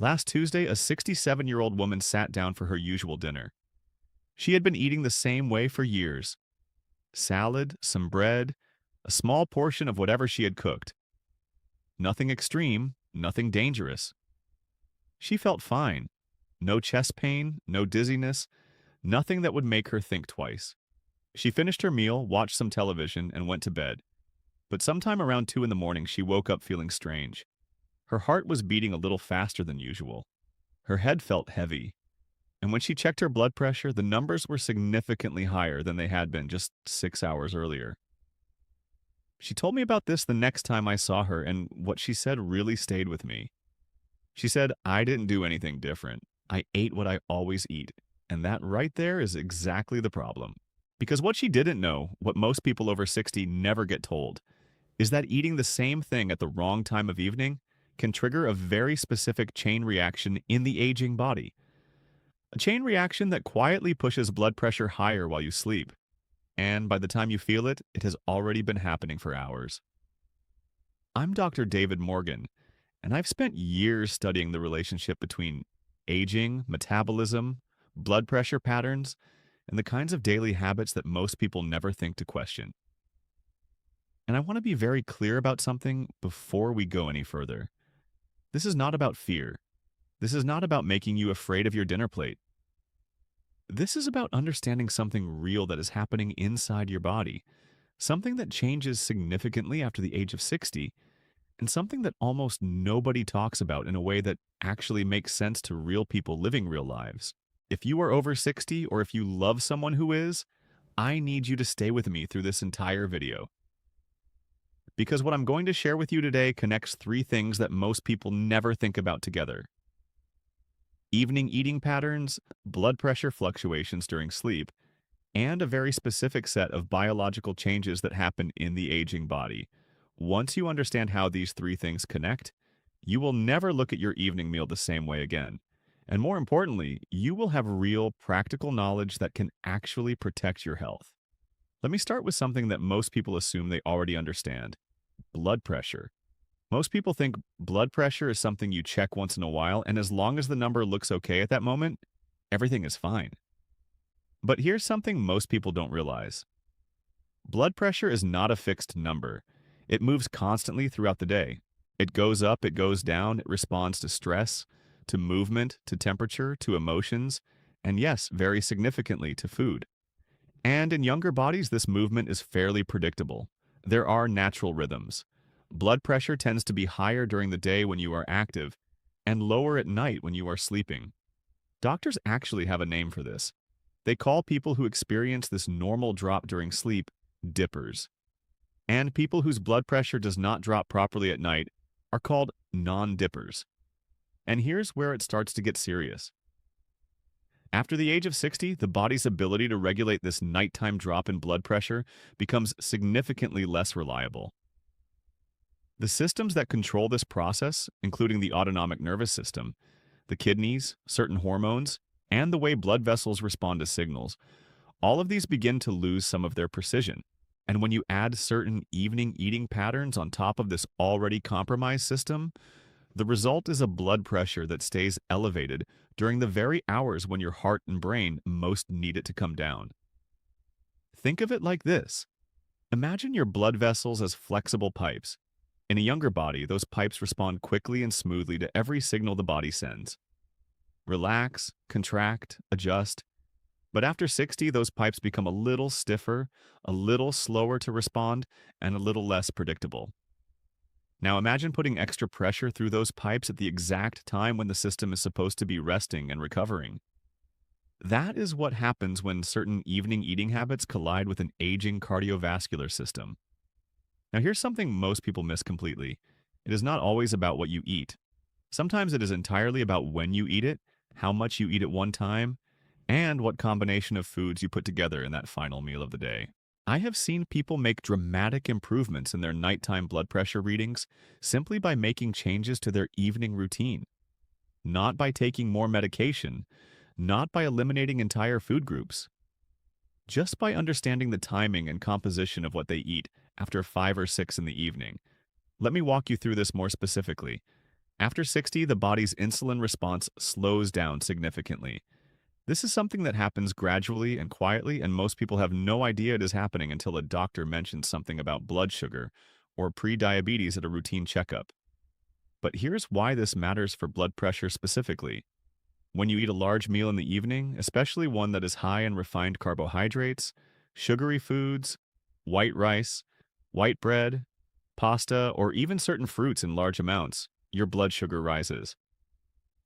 Last Tuesday, a 67-year-old woman sat down for her usual dinner. She had been eating the same way for years: salad, some bread, a small portion of whatever she had cooked. Nothing extreme, nothing dangerous. She felt fine. No chest pain, no dizziness, nothing that would make her think twice. She finished her meal, watched some television, and went to bed. But sometime around 2 in the morning, she woke up feeling strange. Her heart was beating a little faster than usual. Her head felt heavy. And when she checked her blood pressure, the numbers were significantly higher than they had been just 6 hours earlier. She told me about this the next time I saw her, and what she said really stayed with me. She said, "I didn't do anything different. I ate what I always eat." And that right there is exactly the problem. Because what she didn't know, what most people over 60 never get told, is that eating the same thing at the wrong time of evening can trigger a very specific chain reaction in the aging body. A chain reaction that quietly pushes blood pressure higher while you sleep. And by the time you feel it, it has already been happening for hours. I'm Dr. David Morgan, and I've spent years studying the relationship between aging, metabolism, blood pressure patterns, and the kinds of daily habits that most people never think to question. And I want to be very clear about something before we go any further. This is not about fear. This is not about making you afraid of your dinner plate. This is about understanding something real that is happening inside your body, something that changes significantly after the age of 60, and something that almost nobody talks about in a way that actually makes sense to real people living real lives. If you are over 60 or if you love someone who is, I need you to stay with me through this entire video. Because what I'm going to share with you today connects three things that most people never think about together: evening eating patterns, blood pressure fluctuations during sleep, and a very specific set of biological changes that happen in the aging body. Once you understand how these three things connect, you will never look at your evening meal the same way again. And more importantly, you will have real, practical knowledge that can actually protect your health. Let me start with something that most people assume they already understand: blood pressure. Most people think blood pressure is something you check once in a while, and as long as the number looks okay at that moment, everything is fine. But here's something most people don't realize. Blood pressure is not a fixed number. It moves constantly throughout the day. It goes up, it goes down, it responds to stress, to movement, to temperature, to emotions, and yes, very significantly, to food. And in younger bodies, this movement is fairly predictable. There are natural rhythms. Blood pressure tends to be higher during the day when you are active, and lower at night when you are sleeping. Doctors actually have a name for this. They call people who experience this normal drop during sleep dippers. And people whose blood pressure does not drop properly at night are called non-dippers. And here's where it starts to get serious. After the age of 60, the body's ability to regulate this nighttime drop in blood pressure becomes significantly less reliable. The systems that control this process, including the autonomic nervous system, the kidneys, certain hormones, and the way blood vessels respond to signals, all of these begin to lose some of their precision. And when you add certain evening eating patterns on top of this already compromised system, the result is a blood pressure that stays elevated during the very hours when your heart and brain most need it to come down. Think of it like this. Imagine your blood vessels as flexible pipes. In a younger body, those pipes respond quickly and smoothly to every signal the body sends. Relax, contract, adjust. But after 60, those pipes become a little stiffer, a little slower to respond, and a little less predictable. Now imagine putting extra pressure through those pipes at the exact time when the system is supposed to be resting and recovering. That is what happens when certain evening eating habits collide with an aging cardiovascular system. Now here's something most people miss completely. It is not always about what you eat. Sometimes it is entirely about when you eat it, how much you eat at one time, and what combination of foods you put together in that final meal of the day. I have seen people make dramatic improvements in their nighttime blood pressure readings simply by making changes to their evening routine. Not by taking more medication, not by eliminating entire food groups. Just by understanding the timing and composition of what they eat after 5 or 6 in the evening. Let me walk you through this more specifically. After 60, the body's insulin response slows down significantly. This is something that happens gradually and quietly, and most people have no idea it is happening until a doctor mentions something about blood sugar or pre-diabetes at a routine checkup. But here's why this matters for blood pressure specifically. When you eat a large meal in the evening, especially one that is high in refined carbohydrates, sugary foods, white rice, white bread, pasta, or even certain fruits in large amounts, your blood sugar rises.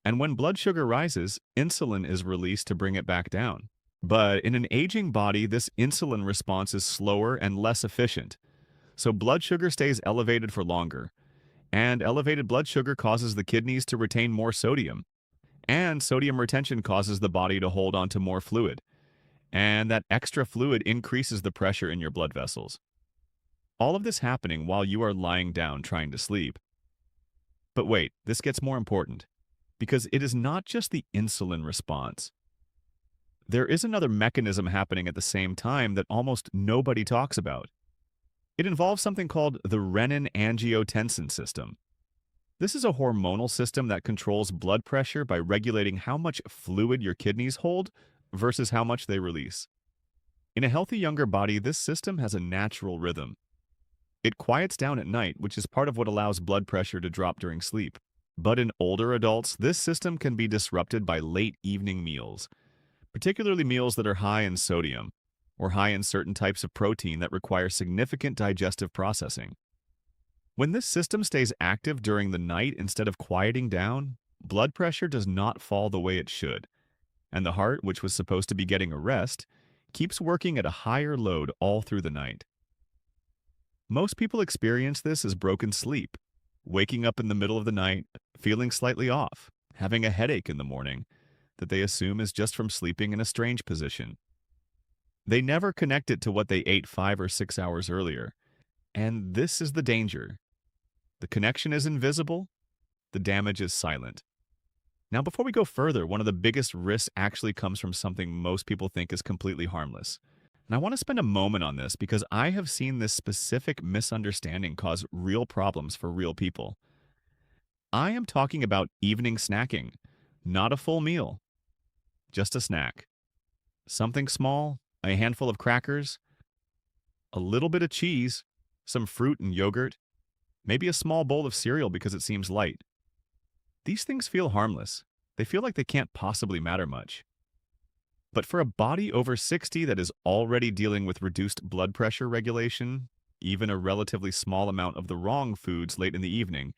And when blood sugar rises, insulin is released to bring it back down. But in an aging body, this insulin response is slower and less efficient. So blood sugar stays elevated for longer. And elevated blood sugar causes the kidneys to retain more sodium. And sodium retention causes the body to hold on to more fluid. And that extra fluid increases the pressure in your blood vessels. All of this happening while you are lying down trying to sleep. But wait, this gets more important. Because it is not just the insulin response. There is another mechanism happening at the same time that almost nobody talks about. It involves something called the renin-angiotensin system. This is a hormonal system that controls blood pressure by regulating how much fluid your kidneys hold versus how much they release. In a healthy younger body, this system has a natural rhythm. It quiets down at night, which is part of what allows blood pressure to drop during sleep. But in older adults, this system can be disrupted by late evening meals, particularly meals that are high in sodium or high in certain types of protein that require significant digestive processing. When this system stays active during the night instead of quieting down, blood pressure does not fall the way it should, and the heart, which was supposed to be getting a rest, keeps working at a higher load all through the night. Most people experience this as broken sleep, waking up in the middle of the night, feeling slightly off, having a headache in the morning that they assume is just from sleeping in a strange position. They never connect it to what they ate 5 or 6 hours earlier. And this is the danger. The connection is invisible, the damage is silent. Now, before we go further, one of the biggest risks actually comes from something most people think is completely harmless. And I want to spend a moment on this because I have seen this specific misunderstanding cause real problems for real people. I am talking about evening snacking, not a full meal, just a snack. Something small, a handful of crackers, a little bit of cheese, some fruit and yogurt, maybe a small bowl of cereal because it seems light. These things feel harmless. They feel like they can't possibly matter much. But for a body over 60 that is already dealing with reduced blood pressure regulation, even a relatively small amount of the wrong foods late in the evening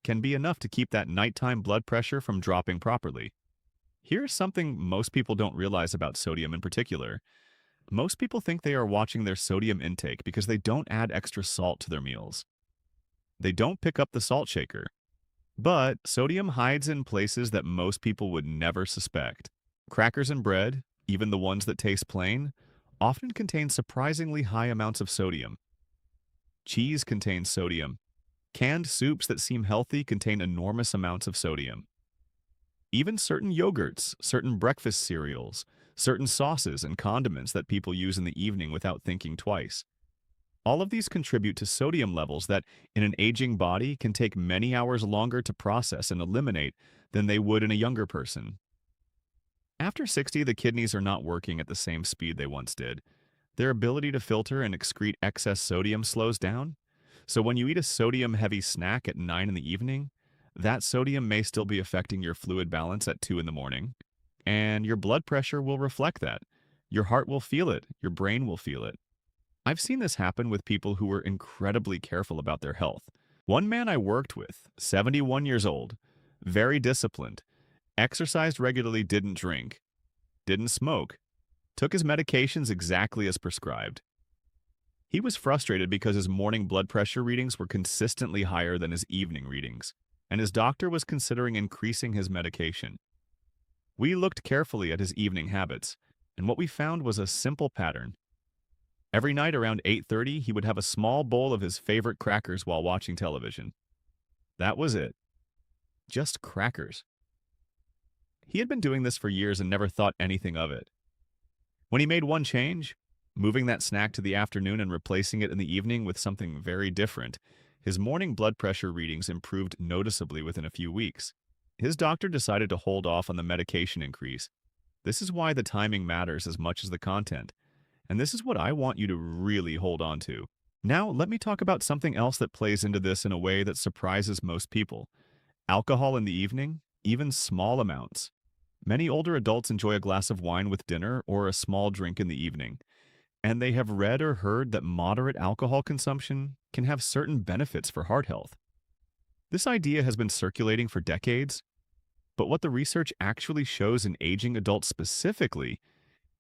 can be enough to keep that nighttime blood pressure from dropping properly. Here's something most people don't realize about sodium in particular. Most people think they are watching their sodium intake because they don't add extra salt to their meals. They don't pick up the salt shaker. But sodium hides in places that most people would never suspect. Crackers and bread, even the ones that taste plain, often contain surprisingly high amounts of sodium. Cheese contains sodium. Canned soups that seem healthy contain enormous amounts of sodium. Even certain yogurts, certain breakfast cereals, certain sauces and condiments that people use in the evening without thinking twice. All of these contribute to sodium levels that, in an aging body, can take many hours longer to process and eliminate than they would in a younger person. After 60, the kidneys are not working at the same speed they once did. Their ability to filter and excrete excess sodium slows down. So when you eat a sodium-heavy snack at 9 in the evening, that sodium may still be affecting your fluid balance at 2 in the morning. And your blood pressure will reflect that. Your heart will feel it. Your brain will feel it. I've seen this happen with people who were incredibly careful about their health. One man I worked with, 71 years old, very disciplined, exercised regularly, didn't drink, didn't smoke, took his medications exactly as prescribed. He was frustrated because his morning blood pressure readings were consistently higher than his evening readings, and his doctor was considering increasing his medication. We looked carefully at his evening habits, and what we found was a simple pattern. Every night around 8:30, he would have a small bowl of his favorite crackers while watching television. That was it. Just crackers. He had been doing this for years and never thought anything of it. When he made one change, moving that snack to the afternoon and replacing it in the evening with something very different, His morning blood pressure readings improved noticeably within a few weeks. His doctor decided to hold off on the medication increase. This is why the timing matters as much as the content. And this is what I want you to really hold on to. Now, let me talk about something else that plays into this in a way that surprises most people. Alcohol in the evening, even small amounts. Many older adults enjoy a glass of wine with dinner or a small drink in the evening, and they have read or heard that moderate alcohol consumption can have certain benefits for heart health. This idea has been circulating for decades, but what the research actually shows in aging adults specifically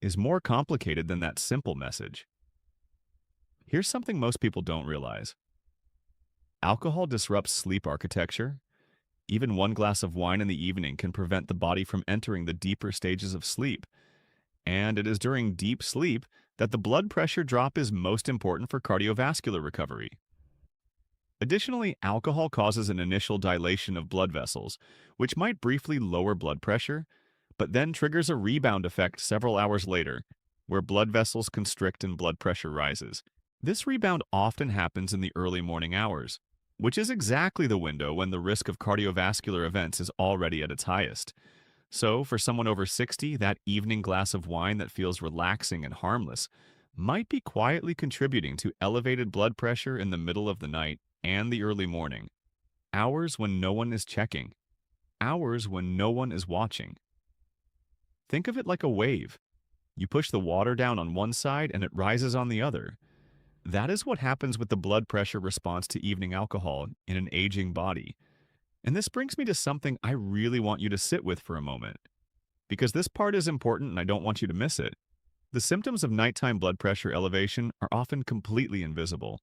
is more complicated than that simple message. Here's something most people don't realize. Alcohol disrupts sleep architecture. Even one glass of wine in the evening can prevent the body from entering the deeper stages of sleep. And it is during deep sleep that the blood pressure drop is most important for cardiovascular recovery. Additionally, alcohol causes an initial dilation of blood vessels, which might briefly lower blood pressure, but then triggers a rebound effect several hours later, where blood vessels constrict and blood pressure rises. This rebound often happens in the early morning hours, which is exactly the window when the risk of cardiovascular events is already at its highest. So, for someone over 60, that evening glass of wine that feels relaxing and harmless might be quietly contributing to elevated blood pressure in the middle of the night and the early morning. Hours when no one is checking. Hours when no one is watching. Think of it like a wave. You push the water down on one side and it rises on the other. That is what happens with the blood pressure response to evening alcohol in an aging body. And this brings me to something I really want you to sit with for a moment, because this part is important and I don't want you to miss it. The symptoms of nighttime blood pressure elevation are often completely invisible.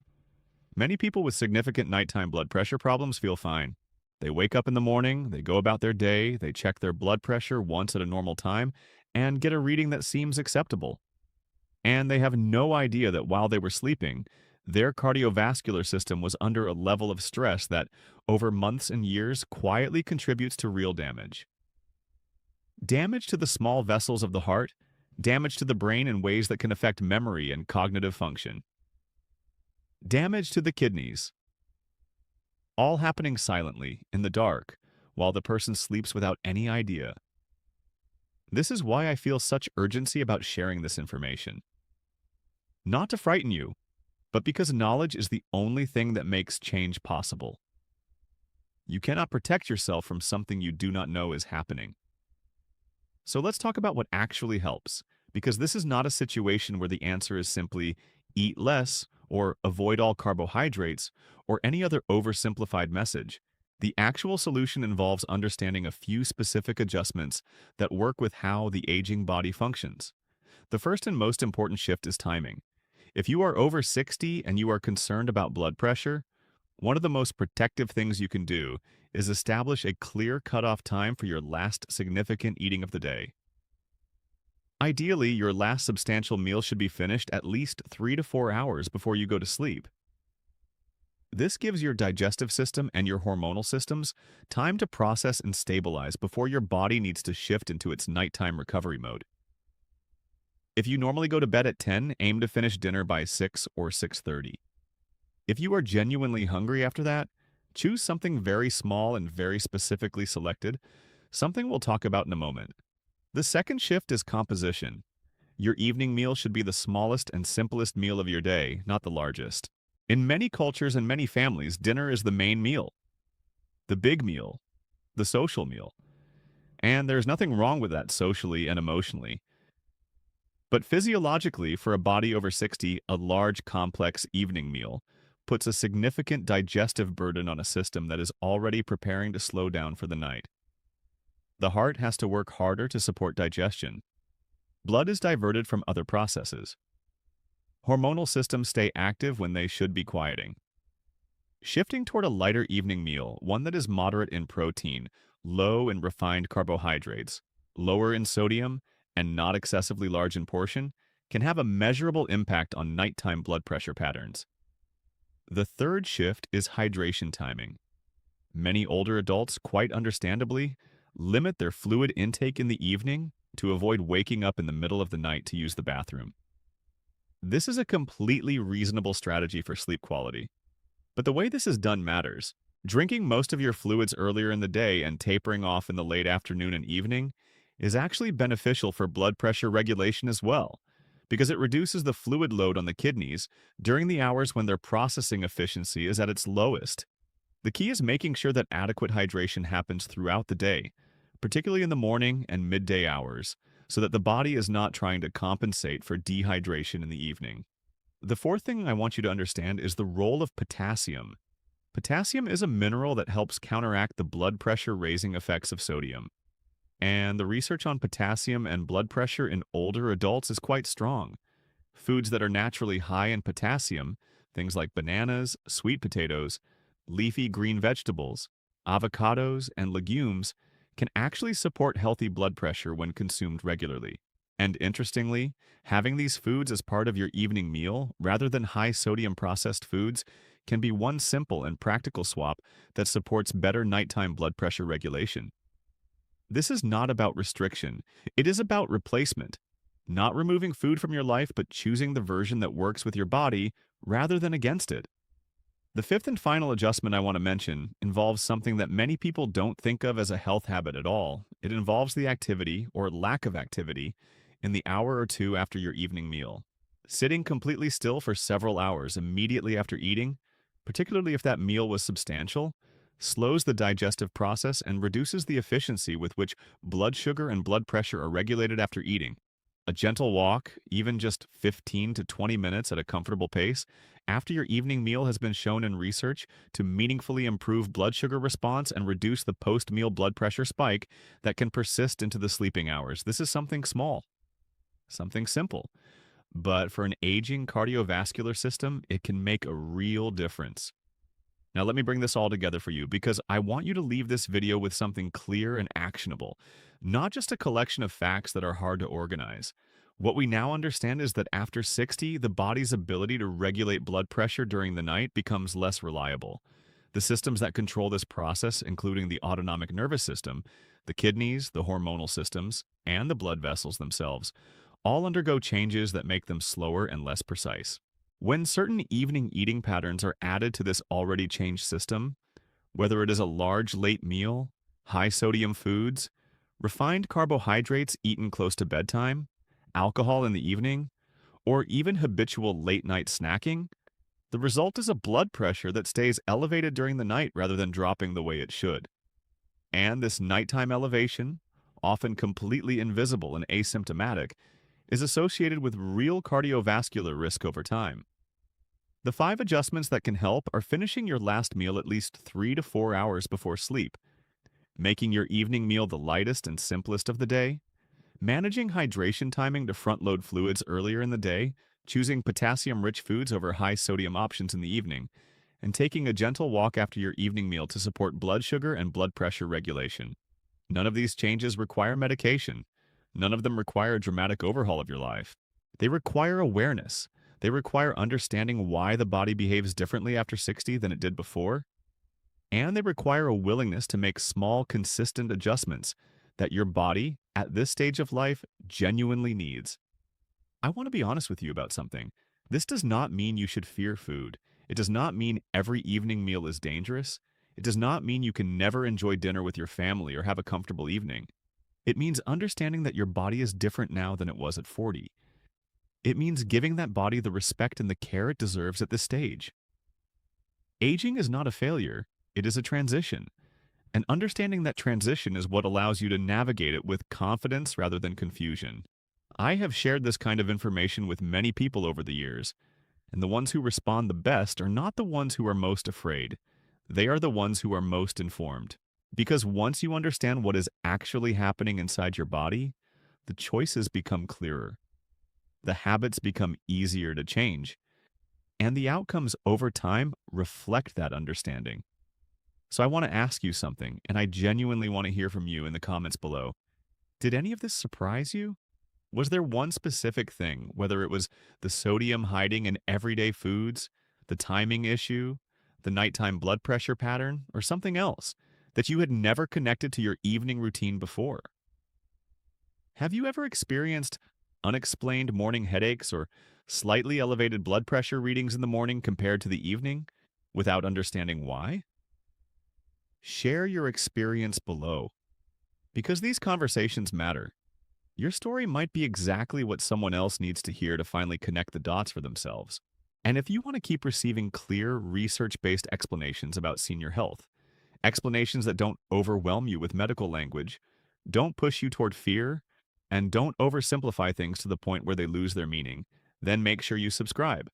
Many people with significant nighttime blood pressure problems feel fine. They wake up in the morning, they go about their day, they check their blood pressure once at a normal time, and get a reading that seems acceptable. And they have no idea that while they were sleeping, their cardiovascular system was under a level of stress that, over months and years, quietly contributes to real damage. Damage to the small vessels of the heart, damage to the brain in ways that can affect memory and cognitive function. Damage to the kidneys. All happening silently, in the dark, while the person sleeps without any idea. This is why I feel such urgency about sharing this information. Not to frighten you, but because knowledge is the only thing that makes change possible. You cannot protect yourself from something you do not know is happening. So let's talk about what actually helps, because this is not a situation where the answer is simply eat less or avoid all carbohydrates or any other oversimplified message. The actual solution involves understanding a few specific adjustments that work with how the aging body functions. The first and most important shift is timing. If you are over 60 and you are concerned about blood pressure, one of the most protective things you can do is establish a clear cutoff time for your last significant eating of the day. Ideally, your last substantial meal should be finished at least 3 to 4 hours before you go to sleep. This gives your digestive system and your hormonal systems time to process and stabilize before your body needs to shift into its nighttime recovery mode. If you normally go to bed at 10, aim to finish dinner by 6 or 6:30. If you are genuinely hungry after that, choose something very small and very specifically selected, something we'll talk about in a moment. The second shift is composition. Your evening meal should be the smallest and simplest meal of your day, not the largest. In many cultures and many families, dinner is the main meal, the big meal, the social meal. And there's nothing wrong with that socially and emotionally. But physiologically, for a body over 60, a large, complex evening meal puts a significant digestive burden on a system that is already preparing to slow down for the night. The heart has to work harder to support digestion. Blood is diverted from other processes. Hormonal systems stay active when they should be quieting. Shifting toward a lighter evening meal, one that is moderate in protein, low in refined carbohydrates, lower in sodium, and not excessively large in portion, can have a measurable impact on nighttime blood pressure patterns. The third shift is hydration timing. Many older adults, quite understandably, limit their fluid intake in the evening to avoid waking up in the middle of the night to use the bathroom. This is a completely reasonable strategy for sleep quality. But the way this is done matters. Drinking most of your fluids earlier in the day and tapering off in the late afternoon and evening is actually beneficial for blood pressure regulation as well, because it reduces the fluid load on the kidneys during the hours when their processing efficiency is at its lowest. The key is making sure that adequate hydration happens throughout the day, particularly in the morning and midday hours, so that the body is not trying to compensate for dehydration in the evening. The fourth thing I want you to understand is the role of potassium. Potassium is a mineral that helps counteract the blood pressure raising effects of sodium. And the research on potassium and blood pressure in older adults is quite strong. Foods that are naturally high in potassium, things like bananas, sweet potatoes, leafy green vegetables, avocados, and legumes, can actually support healthy blood pressure when consumed regularly. And interestingly, having these foods as part of your evening meal, rather than high sodium processed foods, can be one simple and practical swap that supports better nighttime blood pressure regulation. This is not about restriction, it is about replacement. Not removing food from your life, but choosing the version that works with your body rather than against it. The fifth and final adjustment I want to mention involves something that many people don't think of as a health habit at all. It involves the activity, or lack of activity, in the hour or two after your evening meal. Sitting completely still for several hours immediately after eating, particularly if that meal was substantial, slows the digestive process and reduces the efficiency with which blood sugar and blood pressure are regulated after eating. A gentle walk, even just 15 to 20 minutes at a comfortable pace, after your evening meal has been shown in research to meaningfully improve blood sugar response and reduce the post-meal blood pressure spike that can persist into the sleeping hours. This is something small, something simple, but for an aging cardiovascular system, it can make a real difference. Now let me bring this all together for you because I want you to leave this video with something clear and actionable, not just a collection of facts that are hard to organize. What we now understand is that after 60, the body's ability to regulate blood pressure during the night becomes less reliable. The systems that control this process, including the autonomic nervous system, the kidneys, the hormonal systems, and the blood vessels themselves, all undergo changes that make them slower and less precise. When certain evening eating patterns are added to this already changed system, whether it is a large late meal, high sodium foods, refined carbohydrates eaten close to bedtime, alcohol in the evening, or even habitual late night snacking, the result is a blood pressure that stays elevated during the night rather than dropping the way it should. And this nighttime elevation, often completely invisible and asymptomatic, is associated with real cardiovascular risk over time. The 5 adjustments that can help are finishing your last meal at least 3 to 4 hours before sleep, making your evening meal the lightest and simplest of the day, managing hydration timing to front-load fluids earlier in the day, choosing potassium-rich foods over high-sodium options in the evening, and taking a gentle walk after your evening meal to support blood sugar and blood pressure regulation. None of these changes require medication. None of them require a dramatic overhaul of your life. They require awareness. They require understanding why the body behaves differently after 60 than it did before. And they require a willingness to make small, consistent adjustments that your body, at this stage of life, genuinely needs. I want to be honest with you about something. This does not mean you should fear food. It does not mean every evening meal is dangerous. It does not mean you can never enjoy dinner with your family or have a comfortable evening. It means understanding that your body is different now than it was at 40. It means giving that body the respect and the care it deserves at this stage. Aging is not a failure, it is a transition. And understanding that transition is what allows you to navigate it with confidence rather than confusion. I have shared this kind of information with many people over the years, and the ones who respond the best are not the ones who are most afraid. They are the ones who are most informed. Because once you understand what is actually happening inside your body, the choices become clearer. The habits become easier to change, and the outcomes over time reflect that understanding. So I want to ask you something, and I genuinely want to hear from you in the comments below. Did any of this surprise you? Was there one specific thing, whether it was the sodium hiding in everyday foods, the timing issue, the nighttime blood pressure pattern, or something else, that you had never connected to your evening routine before? Have you ever experienced unexplained morning headaches or slightly elevated blood pressure readings in the morning compared to the evening? without understanding why? Share your experience below, because these conversations matter. Your story might be exactly what someone else needs to hear to finally connect the dots for themselves. And if you want to keep receiving clear, research-based explanations about senior health, explanations that don't overwhelm you with medical language, don't push you toward fear, and don't oversimplify things to the point where they lose their meaning, then make sure you subscribe.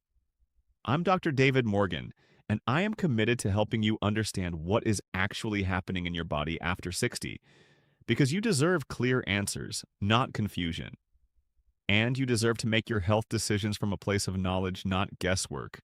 I'm Dr. David Morgan, and I am committed to helping you understand what is actually happening in your body after 60, because you deserve clear answers, not confusion. And you deserve to make your health decisions from a place of knowledge, not guesswork.